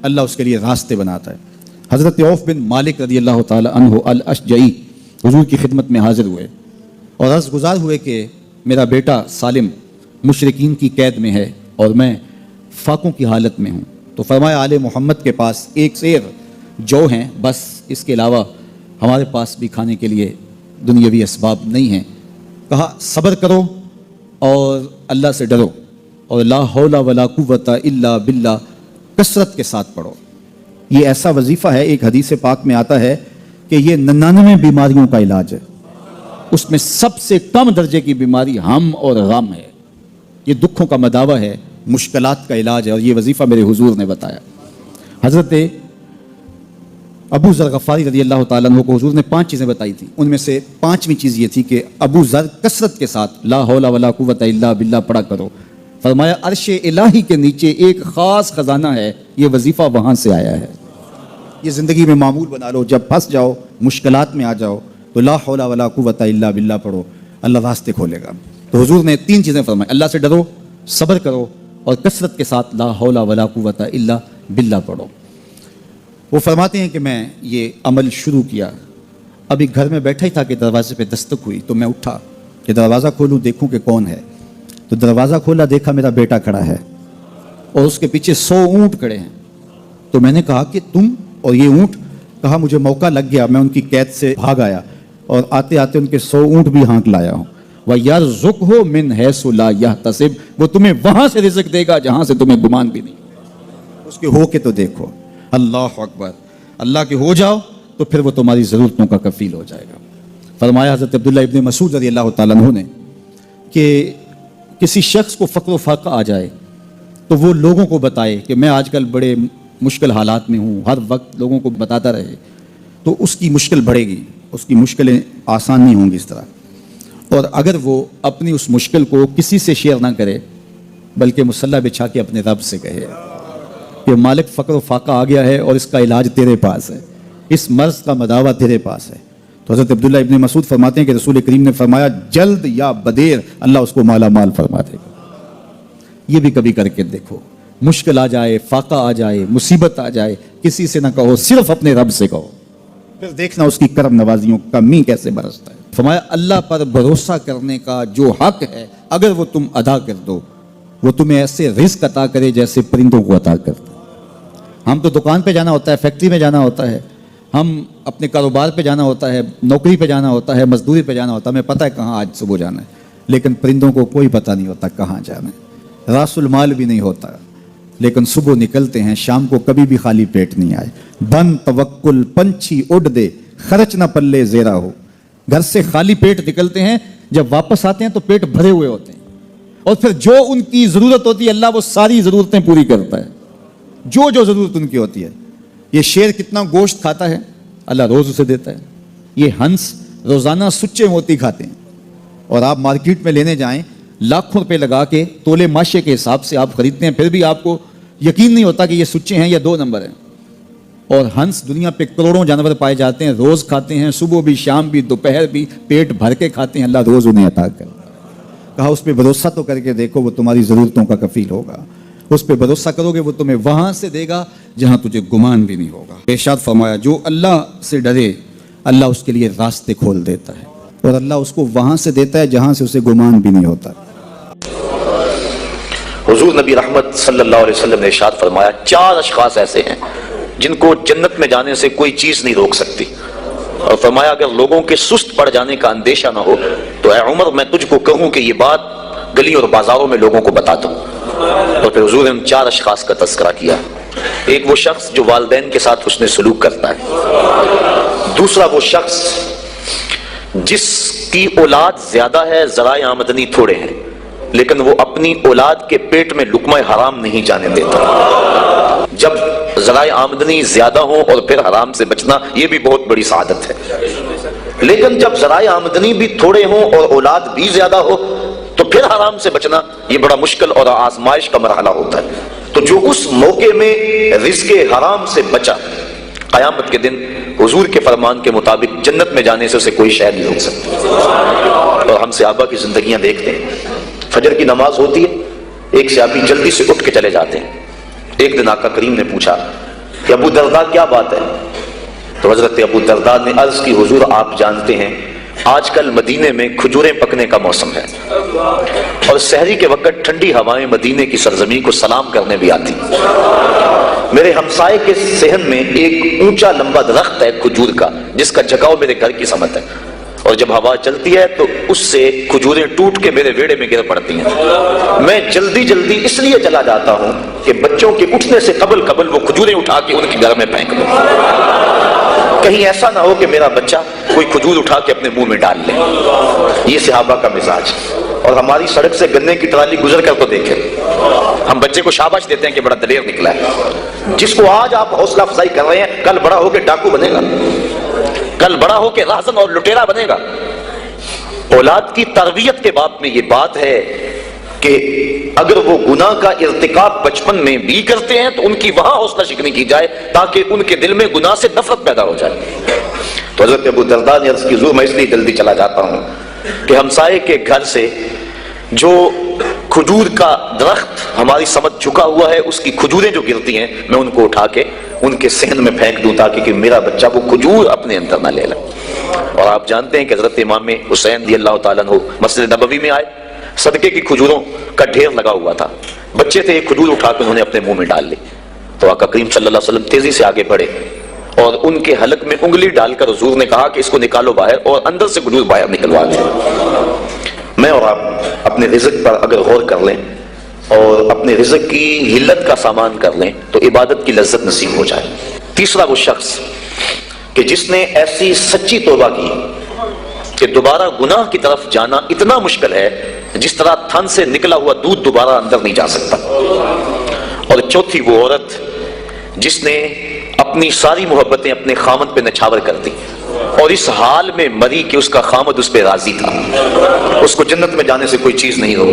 اللہ اس کے لیے راستے بناتا ہے۔ حضرت عوف بن مالک رضی اللہ تعالی عنہ الاشجعی حضور کی خدمت میں حاضر ہوئے اور عرض گزار ہوئے کہ میرا بیٹا سالم مشرکین کی قید میں ہے اور میں فاقوں کی حالت میں ہوں۔ تو فرمایا آل محمد کے پاس ایک سیر جو ہیں، بس اس کے علاوہ ہمارے پاس بھی کھانے کے لیے دنیاوی اسباب نہیں ہیں۔ کہا صبر کرو اور اللہ سے ڈرو اور لا حول ولا قوت الا باللہ کثرت کے ساتھ پڑھو۔ یہ ایسا وظیفہ ہے، ایک حدیث پاک میں آتا ہے کہ یہ 99 بیماریوں کا علاج ہے، اس میں سب سے کم درجے کی بیماری ہم اور غم ہے، یہ دکھوں کا مداوع ہے، مشکلات کا علاج ہے، اور یہ وظیفہ میرے حضور نے بتایا۔ حضرت ابو ذر غفاری رضی اللہ تعالیٰ عنہ کو حضور نے 5 چیزیں بتائی تھی، ان میں سے 5ویں چیز یہ تھی کہ ابو ذر کثرت کے ساتھ لا حول ولا قوت الا باللہ پڑھا کرو۔ فرمایا عرش الہی کے نیچے ایک خاص خزانہ ہے، یہ وظیفہ وہاں سے آیا ہے، یہ زندگی میں معمول بنا لو۔ جب پھنس جاؤ، مشکلات میں آ جاؤ تو لا حول ولا قوت الا باللہ پڑھو، اللہ راستے کھولے گا۔ تو حضور نے 3 چیزیں فرمائی، اللہ سے ڈرو، صبر کرو اور کثرت کے ساتھ لا حول ولا قوت الا باللہ پڑھو۔ وہ فرماتے ہیں کہ میں یہ عمل شروع کیا، ابھی گھر میں بیٹھا ہی تھا کہ دروازے پہ دستک ہوئی، تو میں اٹھا کہ دروازہ کھولوں دیکھوں کہ کون ہے۔ تو دروازہ کھولا، دیکھا میرا بیٹا کھڑا ہے اور اس کے پیچھے 100 اونٹ کھڑے ہیں۔ تو میں نے کہا کہ تم اور یہ اونٹ؟ کہا مجھے موقع لگ گیا، میں ان کی قید سے بھاگ آیا اور آتے آتے ان کے 100 اونٹ بھی ہانک لایا ہوں۔ وَيَرْزُقْهُ مِنْ حَيْثُ لَا يَحْتَسِبُ، وہ تمہیں وہاں سے رزق دے گا جہاں سے تمہیں گمان بھی نہیں۔ اس کے ہو کے تو دیکھو، اللہ اکبر، اللہ کے ہو جاؤ تو پھر وہ تمہاری ضرورتوں کا کفیل ہو جائے گا۔ فرمایا حضرت عبداللہ ابن مسعود رضی اللہ تعالیٰ عنہ نے کہ کسی شخص کو فقر و فاقہ آ جائے تو وہ لوگوں کو بتائے کہ میں آج کل بڑے مشکل حالات میں ہوں، ہر وقت لوگوں کو بتاتا رہے تو اس کی مشکل بڑھے گی، اس کی مشکلیں آسان نہیں ہوں گی اس طرح۔ اور اگر وہ اپنی اس مشکل کو کسی سے شیئر نہ کرے بلکہ مصلی بچھا کے اپنے رب سے کہے کہ مالک فقر و فاقہ آ گیا ہے اور اس کا علاج تیرے پاس ہے، اس مرض کا مداوع تیرے پاس ہے۔ تو حضرت عبداللہ ابن مسعود فرماتے ہیں کہ رسول کریم نے فرمایا جلد یا بدیر اللہ اس کو مالا مال فرما دے گا۔ یہ بھی کبھی کر کے دیکھو، مشکل آ جائے، فاقہ آ جائے، مصیبت آ جائے، کسی سے نہ کہو، صرف اپنے رب سے کہو، پھر دیکھنا اس کی کرم نوازیوں کا می کیسے برستا ہے۔ فرمایا اللہ پر بھروسہ کرنے کا جو حق ہے اگر وہ تم ادا کر دو، وہ تمہیں ایسے رزق عطا کرے جیسے پرندوں کو عطا کرتا۔ ہم تو دکان پہ جانا ہوتا ہے، فیکٹری میں جانا ہوتا ہے، ہم اپنے کاروبار پہ جانا ہوتا ہے، نوکری پہ جانا ہوتا ہے، مزدوری پہ جانا ہوتا ہے، ہمیں پتہ ہے کہاں آج صبح جانا ہے، لیکن پرندوں کو کوئی پتہ نہیں ہوتا کہاں جانا ہے، راس المال بھی نہیں ہوتا، لیکن صبح نکلتے ہیں، شام کو کبھی بھی خالی پیٹ نہیں آئے۔ بن توکل پنچھی اڑ دے، خرچ نہ پلے زیرا ہو۔ گھر سے خالی پیٹ نکلتے ہیں، جب واپس آتے ہیں تو پیٹ بھرے ہوئے ہوتے ہیں، اور پھر جو ان کی ضرورت ہوتی ہے اللہ وہ ساری ضرورتیں پوری کرتا ہے، جو ضرورت ان کی ہوتی ہے۔ یہ شیر کتنا گوشت کھاتا ہے، اللہ روز اسے دیتا ہے۔ یہ ہنس روزانہ سچے موتی کھاتے ہیں، اور آپ مارکیٹ میں لینے جائیں لاکھوں روپے لگا کے تولے ماشے کے حساب سے آپ خریدتے ہیں، پھر بھی آپ کو یقین نہیں ہوتا کہ یہ سچے ہیں یا 2 نمبر ہیں۔ اور ہنس دنیا پہ کروڑوں جانور پائے جاتے ہیں، روز کھاتے ہیں، صبح بھی، شام بھی، دوپہر بھی، پیٹ بھر کے کھاتے ہیں، اللہ روز انہیں عطا کرتا ہے۔ کہا اس پہ بھروسہ تو کر کے دیکھو، وہ تمہاری ضرورتوں کا کفیل ہوگا، اس پہ بھروسہ کرو گے وہ تمہیں وہاں سے دے گا جہاں تجھے گمان بھی نہیں ہوگا۔ ارشاد فرمایا جو اللہ سے ڈرے اللہ اس کے لیے راستے کھول دیتا ہے، اور اللہ اس کو وہاں سے دیتا ہے جہاں سے اسے گمان بھی نہیں ہوتا۔ حضور نبی رحمت صلی اللہ علیہ وسلم نے ارشاد فرمایا 4 اشخاص ایسے ہیں جن کو جنت میں جانے سے کوئی چیز نہیں روک سکتی، اور فرمایا اگر لوگوں کے سست پڑ جانے کا اندیشہ نہ ہو تو اے عمر میں تجھ کو کہوں کہ یہ بات گلی اور بازاروں میں لوگوں کو بتا دوں۔ اور پھر حضور نے ان 4 اشخاص کا تذکرہ کیا۔ ایک وہ شخص جو والدین کے ساتھ حسن سلوک کرتا ہے، دوسرا وہ شخص جس کی اولاد زیادہ ہے، ذرائع آمدنی تھوڑے ہیں، لیکن وہ اپنی اولاد کے پیٹ میں لقمہ حرام نہیں جانے دیتا۔ جب ذرائع آمدنی زیادہ ہوں اور پھر حرام سے بچنا، یہ بھی بہت بڑی سعادت ہے، لیکن جب ذرائع آمدنی بھی تھوڑے ہوں اور اولاد بھی زیادہ ہو تو پھر حرام سے بچنا یہ بڑا مشکل اور آزمائش کا مرحلہ ہوتا ہے۔ تو جو اس موقع میں رزق حرام سے بچا، قیامت کے دن حضور کے فرمان کے مطابق جنت میں جانے سے اسے کوئی شے نہیں روک سکتی۔ اور ہم صحابہ کی زندگیاں دیکھتے ہیں، فجر کی نماز ہوتی ہے، ایک صحابی جلدی سے اٹھ کے چلے جاتے ہیں۔ ایک دن آقا کریم نے پوچھا کہ ابو درداء کیا بات ہے؟ تو حضرت ابو درداء نے عرض کی حضور آپ جانتے ہیں آج کل مدینے میں کھجوریں پکنے کا موسم ہے اور سحری کے وقت ٹھنڈی ہوائیں مدینے کی سرزمین کو سلام کرنے بھی آتی. میرے ہمسائے کے صحن میں ایک اونچا لمبا درخت ہے کھجور کا جس کا جھکاؤ میرے گھر کی سمت ہے اور جب ہوا چلتی ہے تو اس سے کھجوریں ٹوٹ کے میرے ویڑے میں گر پڑتی ہیں. میں جلدی جلدی اس لیے چلا جاتا ہوں کہ بچوں کے اٹھنے سے قبل وہ کھجوریں اٹھا کے ان کے گھر میں پھینک دوں، کہیں ایسا نہ ہو کہ میرا بچہ کوئی کھجور اٹھا کے اپنے منہ میں ڈال لے. یہ صحابہ کا مزاج. اور ہماری سڑک سے گنے کی ٹرالی گزر کر تو دیکھیں، ہم بچے کو شاباش دیتے ہیں کہ بڑا دلیر نکلا ہے. جس کو آج آپ حوصلہ افزائی کر رہے ہیں کل بڑا ہو کے ڈاکو بنے گا، کل بڑا ہو کے راہزن اور لٹیرا بنے گا. اولاد کی تربیت کے باب میں یہ بات ہے کہ اگر وہ گناہ کا ارتکاب بچپن میں بھی کرتے ہیں تو ان کی وہاں حوصلہ شکنی کی جائے تاکہ ان کے دل میں گناہ سے نفرت پیدا ہو جائے. تو حضرت ابو درداء نے عرض کی حضور میں اس لیے جلدی چلا جاتا ہوں کہ ہمسائے کے گھر سے جو کھجور کا درخت ہماری سمت جھکا ہوا ہے اس کی کھجوریں جو گرتی ہیں میں ان کو اٹھا کے ان کے صحن میں پھینک دوں تاکہ کہ میرا بچہ وہ کھجور اپنے اندر نہ لے لے. اور آپ جانتے ہیں کہ حضرت امام حسین رضی اللہ تعالیٰ عنہ مسجد نبوی میں آئے، صدقے کی کھجوروں کا ڈھیر لگا ہوا تھا، بچے تھے، ایک کھجور اٹھا کے انہوں نے اپنے منہ میں ڈال لی. تو آقا کریم صلی اللہ علیہ وسلم تیزی سے آگے بڑھے اور ان کے حلق میں انگلی ڈال کر حضور نے کہا کہ اس کو نکالو باہر اور اندر سے کھجور باہر نکلوا دیں. میں اور آپ اپنے رزق پر اگر غور کر لیں اور اپنے رزق کی حلت کا سامان کر لیں تو عبادت کی لذت نصیب ہو جائے. تیسرا وہ شخص کہ جس نے ایسی سچی توبہ کی کہ دوبارہ گناہ کی طرف جانا اتنا مشکل ہے جس طرح تھن سے نکلا ہوا دودھ دوبارہ اندر نہیں جا سکتا. اور چوتھی وہ عورت جس نے اپنی ساری محبتیں اپنے خامد پہ نچھاور کر دی اور اس حال میں مری کہ اس کا خامد اس پہ راضی تھا. اس کو جنت میں جانے سے کوئی چیز نہیں روکی.